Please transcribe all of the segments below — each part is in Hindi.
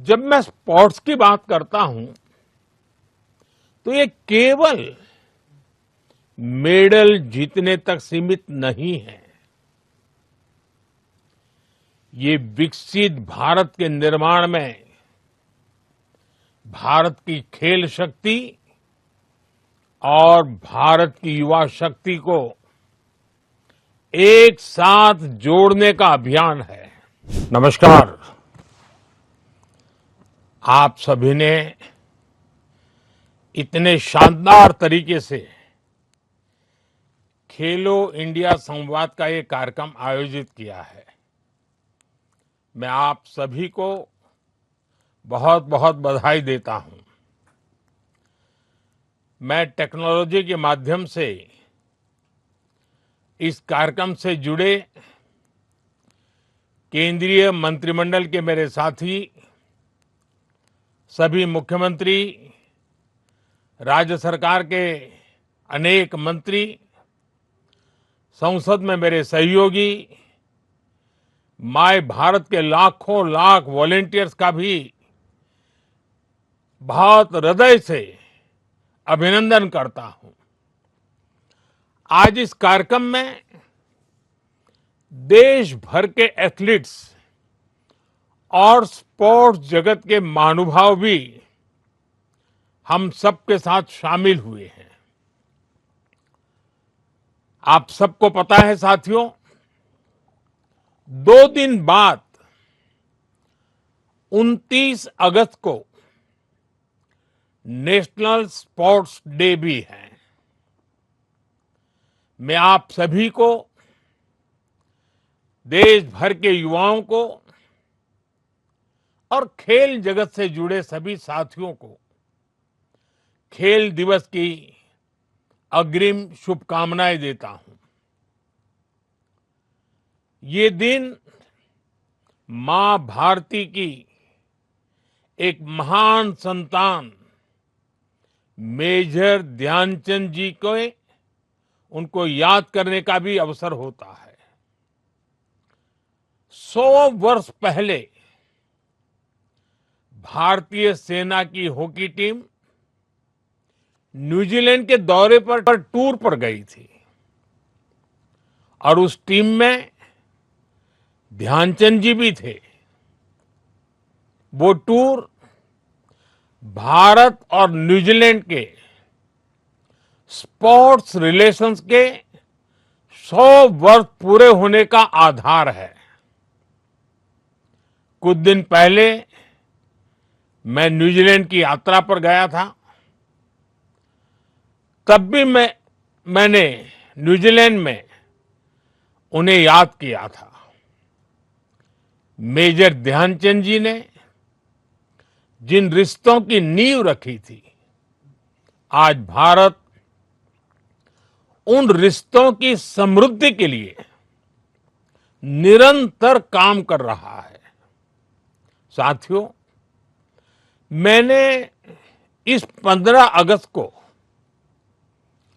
जब मैं स्पोर्ट्स की बात करता हूं तो ये केवल मेडल जीतने तक सीमित नहीं है। ये विकसित भारत के निर्माण में भारत की खेल शक्ति और भारत की युवा शक्ति को एक साथ जोड़ने का अभियान है। नमस्कार, आप सभी ने इतने शानदार तरीके से खेलो इंडिया संवाद का ये कार्यक्रम आयोजित किया है। मैं आप सभी को बहुत बहुत बधाई देता हूं। मैं टेक्नोलॉजी के माध्यम से इस कार्यक्रम से जुड़े केंद्रीय मंत्रिमंडल के मेरे साथी, सभी मुख्यमंत्री, राज्य सरकार के अनेक मंत्री, संसद में मेरे सहयोगी, माय भारत के लाखों लाख वॉलंटियर्स का भी बहुत हृदय से अभिनंदन करता हूं। आज इस कार्यक्रम में देश भर के एथलीट्स और स्पोर्ट्स जगत के महानुभाव भी हम सबके साथ शामिल हुए हैं। आप सबको पता है साथियों, 2 दिन बाद 29 अगस्त को नेशनल स्पोर्ट्स डे भी है। मैं आप सभी को, देश भर के युवाओं को और खेल जगत से जुड़े सभी साथियों को खेल दिवस की अग्रिम शुभकामनाएं देता हूं। ये दिन मां भारती की एक महान संतान मेजर ध्यानचंद जी को उनको याद करने का भी अवसर होता है। 100 वर्ष पहले भारतीय सेना की हॉकी टीम न्यूजीलैंड के दौरे पर टूर पर गई थी और उस टीम में ध्यानचंद जी भी थे। वो टूर भारत और न्यूजीलैंड के स्पोर्ट्स रिलेशंस के 100 वर्ष पूरे होने का आधार है। कुछ दिन पहले मैं न्यूजीलैंड की यात्रा पर गया था। तब भी मैंने न्यूजीलैंड में उन्हें याद किया था। मेजर ध्यानचंद जी ने जिन रिश्तों की नींव रखी थी, आज भारत उन रिश्तों की समृद्धि के लिए निरंतर काम कर रहा है। साथियों, मैंने इस 15 अगस्त को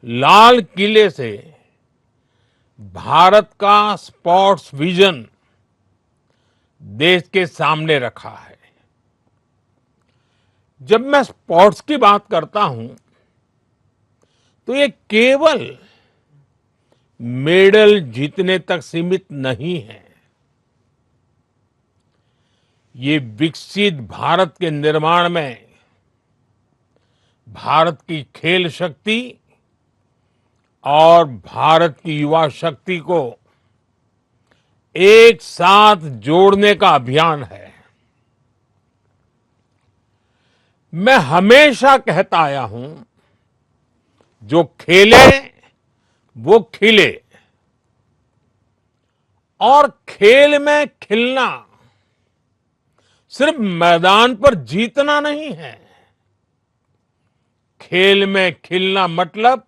लाल किले से भारत का स्पोर्ट्स विजन देश के सामने रखा है। जब मैं स्पोर्ट्स की बात करता हूं तो ये केवल मेडल जीतने तक सीमित नहीं है। ये विकसित भारत के निर्माण में भारत की खेल शक्ति और भारत की युवा शक्ति को एक साथ जोड़ने का अभियान है। मैं हमेशा कहता आया हूं, जो खेले वो खिले। और खेल में खिलना सिर्फ मैदान पर जीतना नहीं है। खेल में खिलना मतलब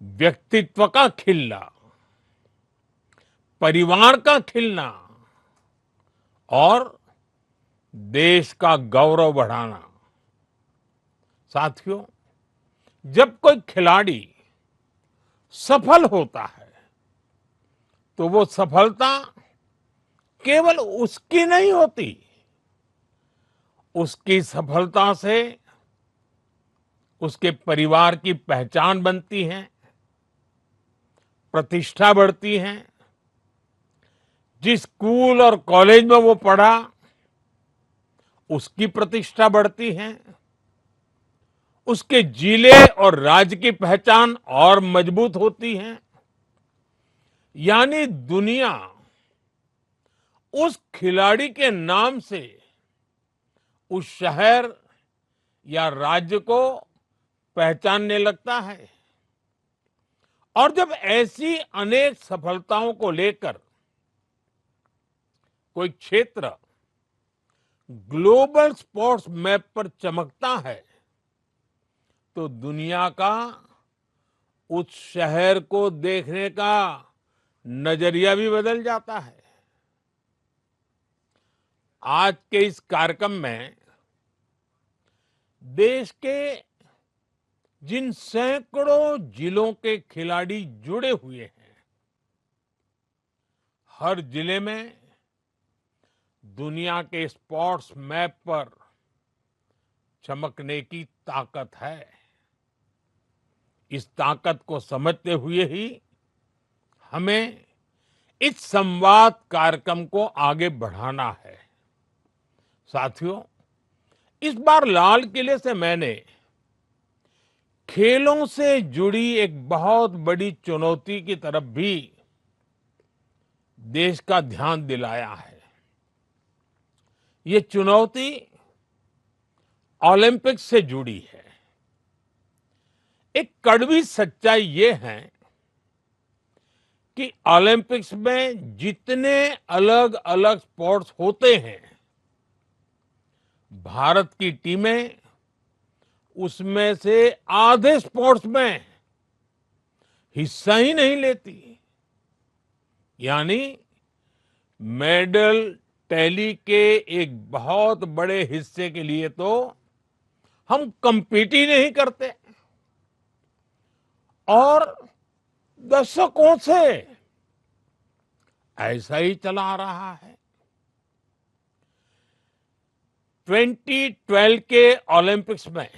व्यक्तित्व का खिलना, परिवार का खिलना और देश का गौरव बढ़ाना। साथियों, जब कोई खिलाड़ी सफल होता है तो वो सफलता केवल उसकी नहीं होती, उसकी सफलता से उसके परिवार की पहचान बनती है, प्रतिष्ठा बढ़ती है। जिस स्कूल और कॉलेज में वो पढ़ा, उसकी प्रतिष्ठा बढ़ती है। उसके जिले और राज्य की पहचान और मजबूत होती है। यानी दुनिया उस खिलाड़ी के नाम से उस शहर या राज्य को पहचानने लगता है। और जब ऐसी अनेक सफलताओं को लेकर कोई क्षेत्र ग्लोबल स्पोर्ट्स मैप पर चमकता है, तो दुनिया का उस शहर को देखने का नजरिया भी बदल जाता है। आज के इस कार्यक्रम में देश के जिन सैकड़ों जिलों के खिलाड़ी जुड़े हुए हैं, हर जिले में दुनिया के स्पोर्ट्स मैप पर चमकने की ताकत है। इस ताकत को समझते हुए ही हमें इस संवाद कार्यक्रम को आगे बढ़ाना है। साथियों, इस बार लाल किले से मैंने खेलों से जुड़ी एक बहुत बड़ी चुनौती की तरफ भी देश का ध्यान दिलाया है। ये चुनौती ओलंपिक्स से जुड़ी है। एक कड़वी सच्चाई ये है कि ओलंपिक्स में जितने अलग अलग स्पोर्ट्स होते हैं, भारत की टीमें उसमें से आधे स्पोर्ट्स में हिस्सा ही नहीं लेती। यानी मेडल टैली के एक बहुत बड़े हिस्से के लिए तो हम compete ही नहीं करते। और दशकों से ऐसा ही चला आ रहा है। 2012 के ओलंपिक्स में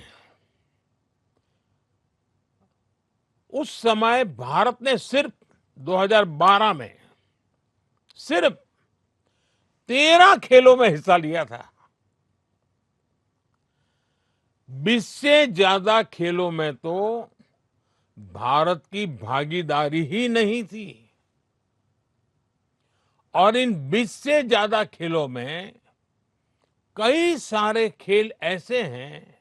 उस समय भारत ने सिर्फ 2012 में सिर्फ 13 खेलों में हिस्सा लिया था। 20 से ज्यादा खेलों में तो भारत की भागीदारी ही नहीं थी। और इन 20 से ज्यादा खेलों में कई सारे खेल ऐसे हैं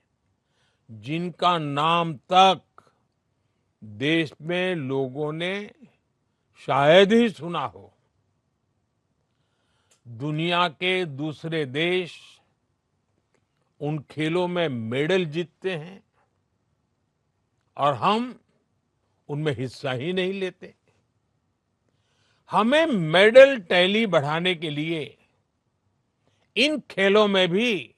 जिनका नाम तक देश में लोगों ने शायद ही सुना हो। दुनिया के दूसरे देश उन खेलों में मेडल जीतते हैं और हम उनमें हिस्सा ही नहीं लेते। हमें मेडल टैली बढ़ाने के लिए इन खेलों में भी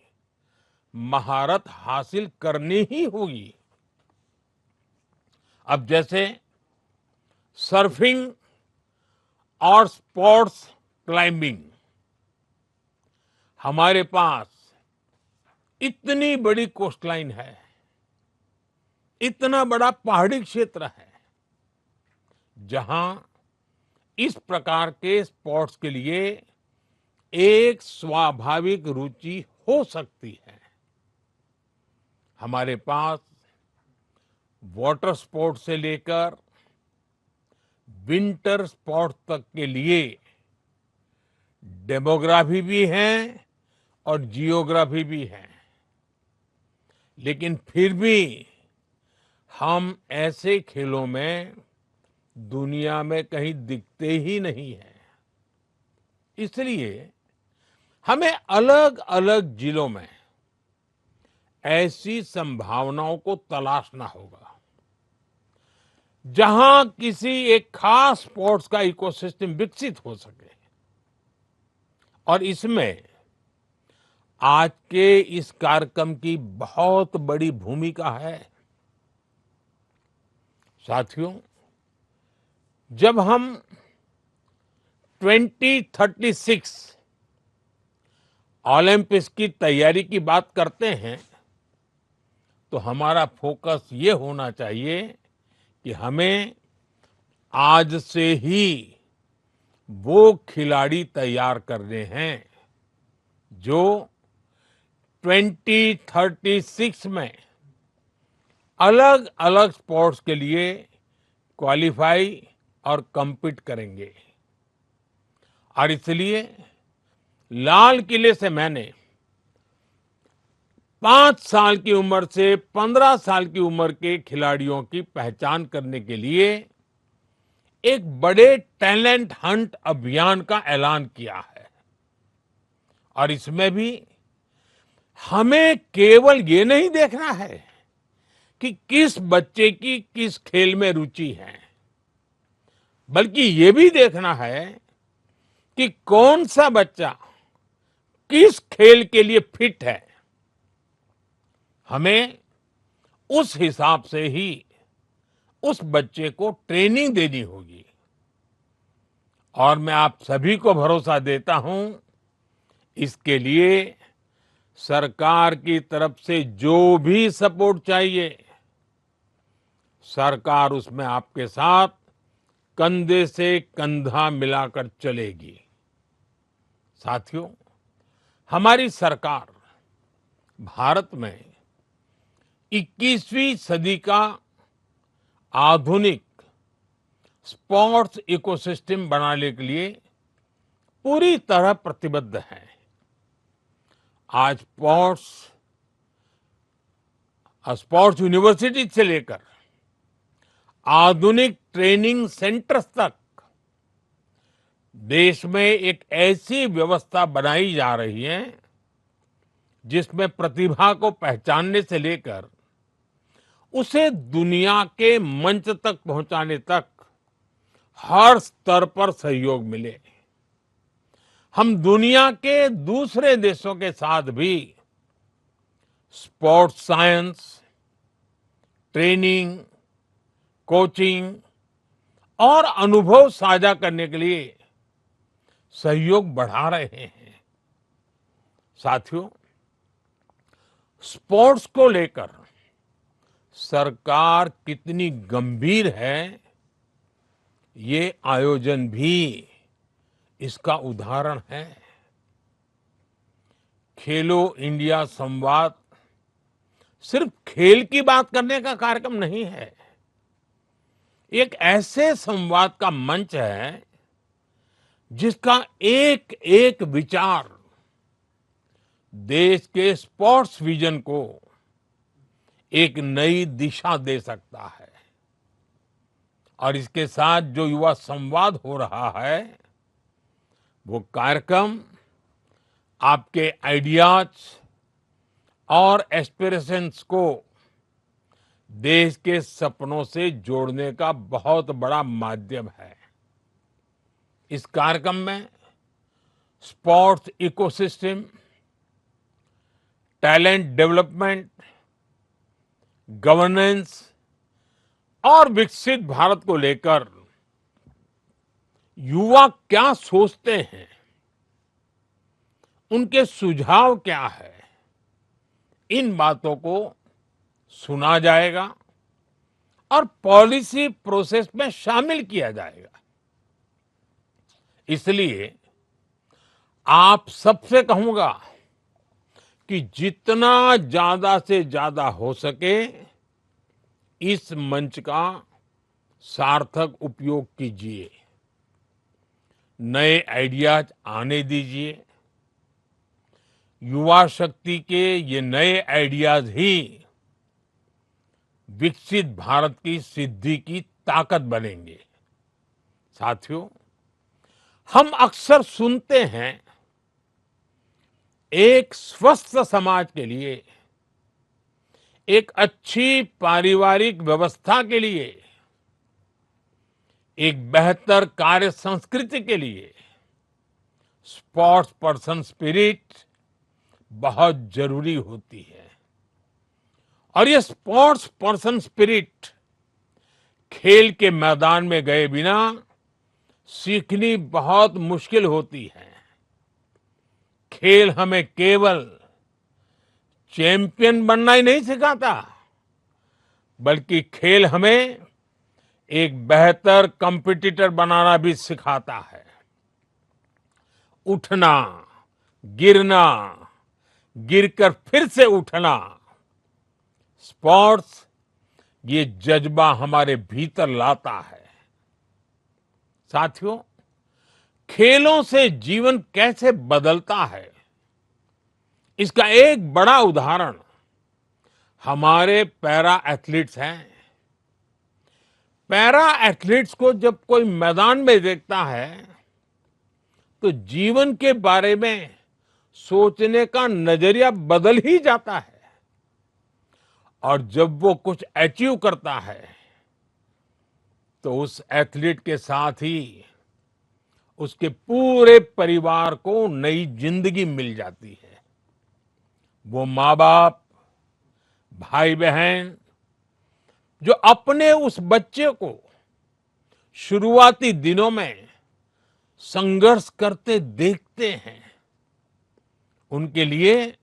महारत हासिल करनी ही होगी। अब जैसे सर्फिंग और स्पोर्ट्स क्लाइंबिंग, हमारे पास इतनी बड़ी कोस्टलाइन है, इतना बड़ा पहाड़ी क्षेत्र है, जहां इस प्रकार के स्पोर्ट्स के लिए एक स्वाभाविक रुचि हो सकती है। हमारे पास वाटर स्पोर्ट्स से लेकर विंटर स्पोर्ट्स तक के लिए डेमोग्राफी भी है और जियोग्राफी भी है। लेकिन फिर भी हम ऐसे खेलों में दुनिया में कहीं दिखते ही नहीं है। इसलिए हमें अलग अलग जिलों में ऐसी संभावनाओं को तलाशना होगा जहां किसी एक खास स्पोर्ट्स का इकोसिस्टम विकसित हो सके। और इसमें आज के इस कार्यक्रम की बहुत बड़ी भूमिका है। साथियों, जब हम 2036 ओलंपिक्स की तैयारी की बात करते हैं तो हमारा फोकस ये होना चाहिए कि हमें आज से ही वो खिलाड़ी तैयार करने हैं जो 2036 में अलग अलग स्पोर्ट्स के लिए क्वालिफाई और compete करेंगे। और इसलिए लाल किले से मैंने 5 साल की उम्र से 15 साल की उम्र के खिलाड़ियों की पहचान करने के लिए एक बड़े टैलेंट हंट अभियान का ऐलान किया है। और इसमें भी हमें केवल ये नहीं देखना है कि किस बच्चे की किस खेल में रुचि है, बल्कि ये भी देखना है कि कौन सा बच्चा किस खेल के लिए फिट है। हमें उस हिसाब से ही उस बच्चे को ट्रेनिंग देनी होगी। और मैं आप सभी को भरोसा देता हूं, इसके लिए सरकार की तरफ से जो भी सपोर्ट चाहिए, सरकार उसमें आपके साथ कंधे से कंधा मिलाकर चलेगी। साथियों, हमारी सरकार भारत में 21वीं सदी का आधुनिक स्पोर्ट्स इकोसिस्टम बनाने के लिए पूरी तरह प्रतिबद्ध है। आज स्पोर्ट्स यूनिवर्सिटी से लेकर आधुनिक ट्रेनिंग सेंटर्स तक देश में एक ऐसी व्यवस्था बनाई जा रही है जिसमें प्रतिभा को पहचानने से लेकर उसे दुनिया के मंच तक पहुंचाने तक हर स्तर पर सहयोग मिले। हम दुनिया के दूसरे देशों के साथ भी स्पोर्ट्स साइंस, ट्रेनिंग, कोचिंग और अनुभव साझा करने के लिए सहयोग बढ़ा रहे हैं। साथियों, स्पोर्ट्स को लेकर सरकार कितनी गंभीर है, ये आयोजन भी इसका उदाहरण है। खेलो इंडिया संवाद सिर्फ खेल की बात करने का कार्यक्रम नहीं है, एक ऐसे संवाद का मंच है जिसका एक एक विचार देश के स्पोर्ट्स विजन को एक नई दिशा दे सकता है। और इसके साथ जो युवा संवाद हो रहा है, वो कार्यक्रम आपके आइडियाज और एस्पिरेशंस को देश के सपनों से जोड़ने का बहुत बड़ा माध्यम है। इस कार्यक्रम में sports ecosystem, talent development, governance और विकसित भारत को लेकर युवा क्या सोचते हैं, उनके सुझाव क्या है, इन बातों को सुना जाएगा और पॉलिसी प्रोसेस में शामिल किया जाएगा। इसलिए आप सबसे कहूंगा कि जितना ज्यादा से ज्यादा हो सके इस मंच का सार्थक उपयोग कीजिए, नए आइडियाज आने दीजिए। युवा शक्ति के ये नए आइडियाज ही विकसित भारत की सिद्धि की ताकत बनेंगे। साथियों, हम अक्सर सुनते हैं एक स्वस्थ समाज के लिए, एक अच्छी पारिवारिक व्यवस्था के लिए, एक बेहतर कार्य संस्कृति के लिए स्पोर्ट्स पर्सन स्पिरिट बहुत जरूरी होती है। और ये स्पोर्ट्स पर्सन स्पिरिट खेल के मैदान में गए बिना सीखनी बहुत मुश्किल होती है। खेल हमें केवल चैंपियन बनना ही नहीं सिखाता, बल्कि खेल हमें एक बेहतर कॉम्पिटिटर बनाना भी सिखाता है। उठना, गिरना, गिरकर फिर से उठना, स्पोर्ट्स ये जज्बा हमारे भीतर लाता है। साथियों, खेलों से जीवन कैसे बदलता है, इसका एक बड़ा उदाहरण हमारे पैरा एथलीट्स हैं। पैरा एथलीट्स को जब कोई मैदान में देखता है तो जीवन के बारे में सोचने का नजरिया बदल ही जाता है। और जब वो कुछ अचीव करता है तो उस एथलीट के साथ ही उसके पूरे परिवार को नई जिंदगी मिल जाती है। वो माँ बाप, भाई बहन जो अपने उस बच्चे को शुरुआती दिनों में संघर्ष करते देखते हैं, उनके लिए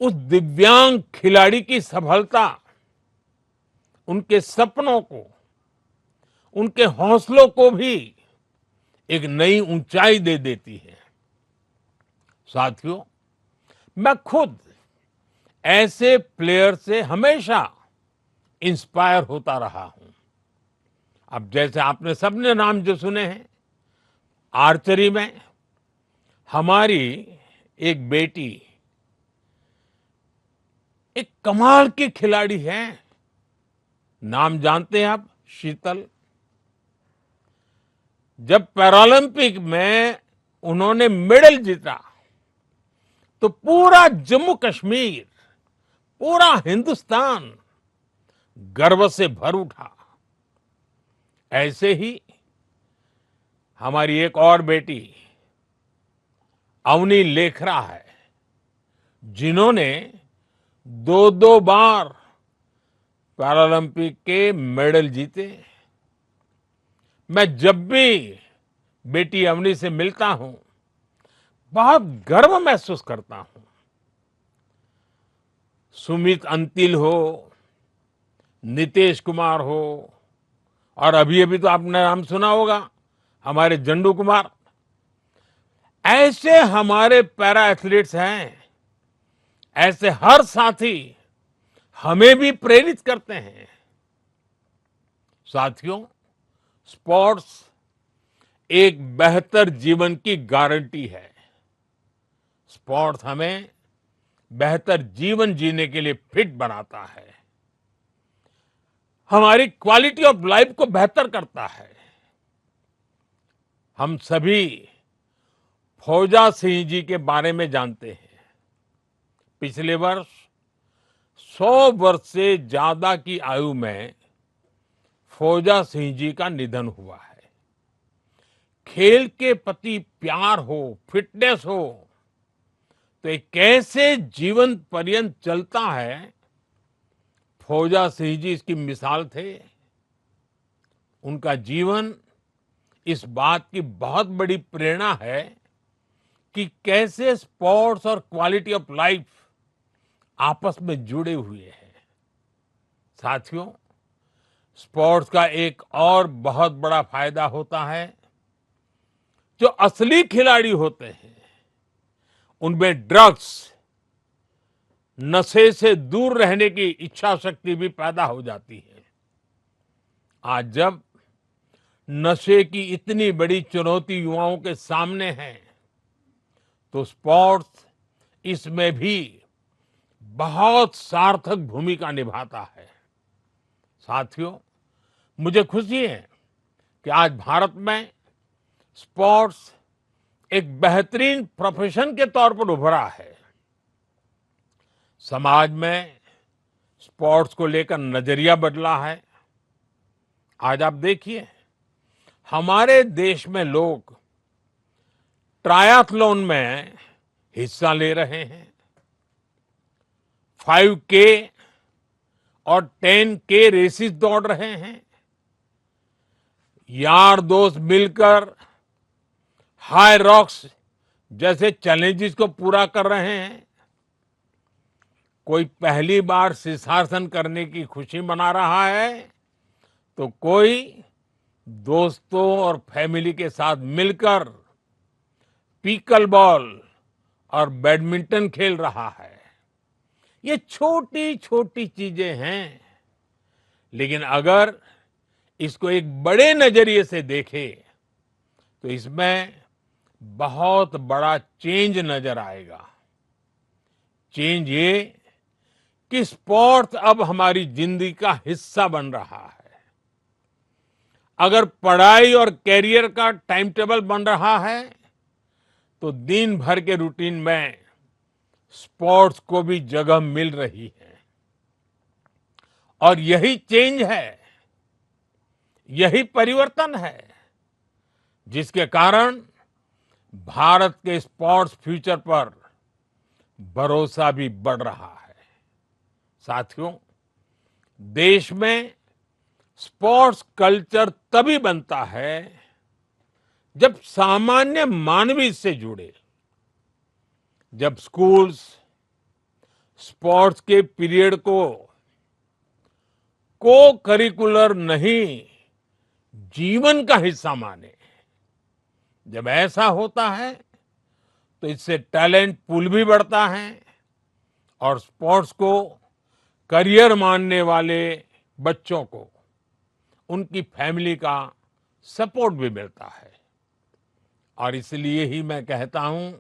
उस दिव्यांग खिलाड़ी की सफलता उनके सपनों को, उनके हौसलों को भी एक नई ऊंचाई दे देती है। साथियों, मैं खुद ऐसे प्लेयर से हमेशा इंस्पायर होता रहा हूं। अब जैसे आपने सबने नाम जो सुने हैं, आर्चरी में हमारी एक बेटी एक कमाल की खिलाड़ी है। नाम जानते हैं आप? शीतल। जब पैरालंपिक में उन्होंने मेडल जीता तो पूरा जम्मू कश्मीर, पूरा हिंदुस्तान गर्व से भर उठा। ऐसे ही हमारी एक और बेटी अवनी लेखरा है, जिन्होंने दो दो बार पैरालंपिक के मेडल जीते। मैं जब भी बेटी अवनी से मिलता हूं, बहुत गर्व महसूस करता हूं। सुमित अंतिल हो, नीतीश कुमार हो, और अभी अभी तो आपने नाम सुना होगा हमारे जंडू कुमार। ऐसे हमारे पैरा एथलीट्स हैं। ऐसे हर साथी हमें भी प्रेरित करते हैं। साथियों, स्पोर्ट्स एक बेहतर जीवन की गारंटी है। स्पोर्ट्स हमें बेहतर जीवन जीने के लिए फिट बनाता है, हमारी क्वालिटी ऑफ लाइफ को बेहतर करता है। हम सभी फौजा सिंह जी के बारे में जानते हैं। पिछले वर्ष 100 वर्ष से ज्यादा की आयु में फौजा सिंह जी का निधन हुआ है। खेल के प्रति प्यार हो, फिटनेस हो, तो ये कैसे जीवन पर्यंत चलता है, फौजा सिंह जी इसकी मिसाल थे। उनका जीवन इस बात की बहुत बड़ी प्रेरणा है कि कैसे स्पोर्ट्स और क्वालिटी ऑफ लाइफ आपस में जुड़े हुए हैं। साथियों, स्पोर्ट्स का एक और बहुत बड़ा फायदा होता है, जो असली खिलाड़ी होते हैं उनमें ड्रग्स, नशे से दूर रहने की इच्छा शक्ति भी पैदा हो जाती है। आज जब नशे की इतनी बड़ी चुनौती युवाओं के सामने है, तो स्पोर्ट्स इसमें भी बहुत सार्थक भूमिका निभाता है। साथियों, मुझे खुशी है कि आज भारत में स्पोर्ट्स एक बेहतरीन प्रोफेशन के तौर पर उभरा है। समाज में स्पोर्ट्स को लेकर नजरिया बदला है। आज आप देखिए, हमारे देश में लोग ट्रायथलॉन में हिस्सा ले रहे हैं। 5K और 10K रेसेस दौड़ रहे हैं। यार दोस्त मिलकर हाई रॉक्स जैसे चैलेंजेस को पूरा कर रहे हैं, कोई पहली बार शीर्षासन करने की खुशी मना रहा है, तो कोई दोस्तों और फैमिली के साथ मिलकर पीकल बॉल और बैडमिंटन खेल रहा है। ये छोटी छोटी चीजें हैं, लेकिन अगर इसको एक बड़े नजरिए से देखें तो इसमें बहुत बड़ा चेंज नजर आएगा। चेंज ये कि स्पोर्ट्स अब हमारी जिंदगी का हिस्सा बन रहा है। अगर पढ़ाई और कैरियर का टाइम टेबल बन रहा है, तो दिन भर के रूटीन में स्पोर्ट्स को भी जगह मिल रही है। और यही चेंज है, यही परिवर्तन है, जिसके कारण भारत के स्पोर्ट्स फ्यूचर पर भरोसा भी बढ़ रहा है। साथियों, देश में स्पोर्ट्स कल्चर तभी बनता है जब सामान्य मानव इससे जुड़े। जब स्कूल्स स्पोर्ट्स के पीरियड को करिकुलर नहीं, जीवन का हिस्सा माने। जब ऐसा होता है तो इससे टैलेंट पूल भी बढ़ता है और स्पोर्ट्स को करियर मानने वाले बच्चों को उनकी फैमिली का सपोर्ट भी मिलता है। और इसलिए ही मैं कहता हूं,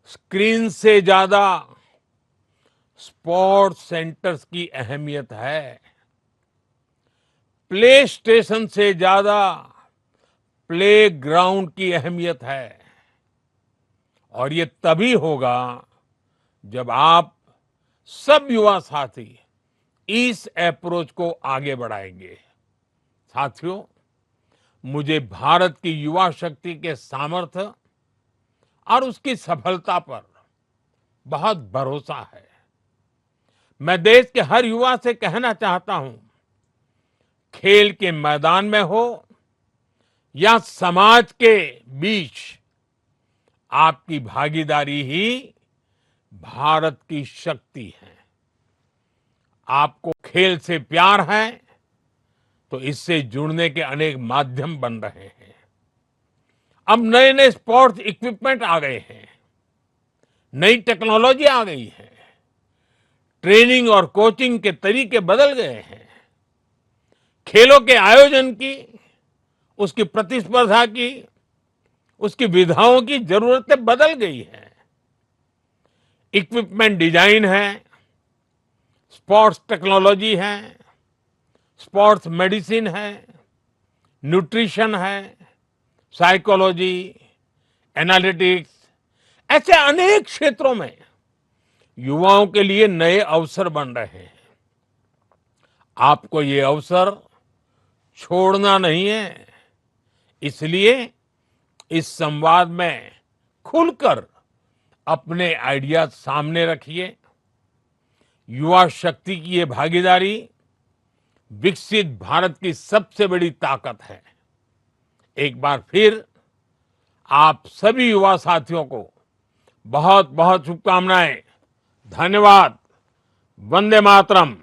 स्क्रीन से ज्यादा स्पोर्ट्स सेंटर्स की अहमियत है। प्ले स्टेशन से ज्यादा प्ले ग्राउंड की अहमियत है। और ये तभी होगा जब आप सब युवा साथी इस अप्रोच को आगे बढ़ाएंगे। साथियों, मुझे भारत की युवा शक्ति के सामर्थ्य और उसकी सफलता पर बहुत भरोसा है। मैं देश के हर युवा से कहना चाहता हूं, खेल के मैदान में हो या समाज के बीच, आपकी भागीदारी ही भारत की शक्ति है। आपको खेल से प्यार है तो इससे जुड़ने के अनेक माध्यम बन रहे हैं। अब नए नए स्पोर्ट्स इक्विपमेंट आ गए हैं, नई टेक्नोलॉजी आ गई है, ट्रेनिंग और कोचिंग के तरीके बदल गए हैं, खेलों के आयोजन की, उसकी प्रतिस्पर्धा की, उसकी विधाओं की जरूरतें बदल गई हैं। इक्विपमेंट डिजाइन है, स्पोर्ट्स टेक्नोलॉजी है, स्पोर्ट्स मेडिसिन है, न्यूट्रिशन है, साइकोलॉजी, एनालिटिक्स, ऐसे अनेक क्षेत्रों में युवाओं के लिए नए अवसर बन रहे हैं। आपको ये अवसर छोड़ना नहीं है। इसलिए इस संवाद में खुलकर अपने आइडिया सामने रखिए। युवा शक्ति की ये भागीदारी विकसित भारत की सबसे बड़ी ताकत है। एक बार फिर आप सभी युवा साथियों को बहुत बहुत शुभकामनाएं। धन्यवाद। वंदे मातरम।